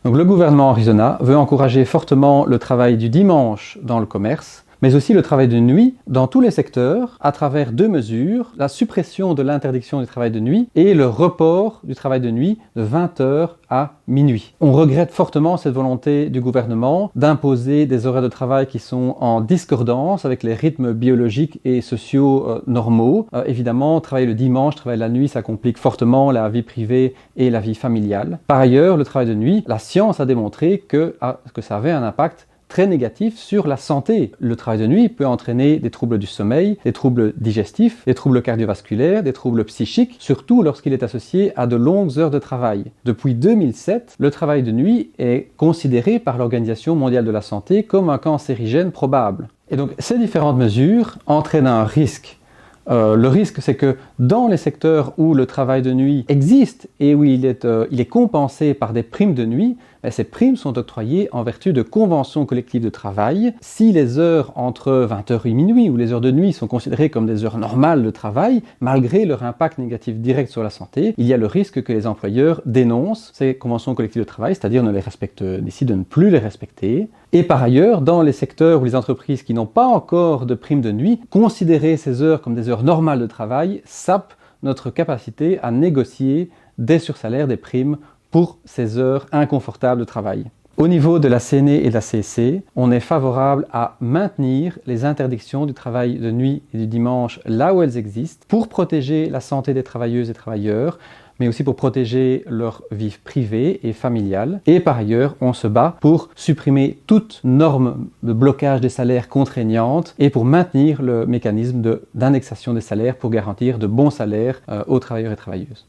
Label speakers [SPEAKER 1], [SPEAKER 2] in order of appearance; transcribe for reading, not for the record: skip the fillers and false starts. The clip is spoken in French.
[SPEAKER 1] Donc le gouvernement Arizona veut encourager fortement le travail du dimanche dans le commerce, mais aussi le travail de nuit dans tous les secteurs à travers deux mesures, la suppression de l'interdiction du travail de nuit et le report du travail de nuit de 20 heures à minuit. On regrette fortement cette volonté du gouvernement d'imposer des horaires de travail qui sont en discordance avec les rythmes biologiques et sociaux normaux. Évidemment, travailler le dimanche, travailler la nuit, ça complique fortement la vie privée et la vie familiale. Par ailleurs, le travail de nuit, la science a démontré que ça avait un impact très négatif sur la santé. Le travail de nuit peut entraîner des troubles du sommeil, des troubles digestifs, des troubles cardiovasculaires, des troubles psychiques, surtout lorsqu'il est associé à de longues heures de travail. Depuis 2007, le travail de nuit est considéré par l'Organisation mondiale de la santé comme un cancérigène probable. Et donc ces différentes mesures entraînent un risque. Le risque, c'est que dans les secteurs où le travail de nuit existe et où il est compensé par des primes de nuit, ces primes sont octroyées en vertu de conventions collectives de travail. Si les heures entre 20h et minuit ou les heures de nuit sont considérées comme des heures normales de travail, malgré leur impact négatif direct sur la santé, il y a le risque que les employeurs dénoncent ces conventions collectives de travail, c'est-à-dire décident de ne plus les respecter. Et par ailleurs, dans les secteurs ou les entreprises qui n'ont pas encore de primes de nuit, considérer ces heures comme des heures normales de travail sape notre capacité à négocier des sursalaires, des primes pour ces heures inconfortables de travail. Au niveau de la CNE et de la CSC, on est favorable à maintenir les interdictions du travail de nuit et du dimanche là où elles existent pour protéger la santé des travailleuses et travailleurs, mais aussi pour protéger leur vie privée et familiale. Et par ailleurs, on se bat pour supprimer toute norme de blocage des salaires contraignante et pour maintenir le mécanisme d'indexation des salaires pour garantir de bons salaires aux travailleurs et travailleuses.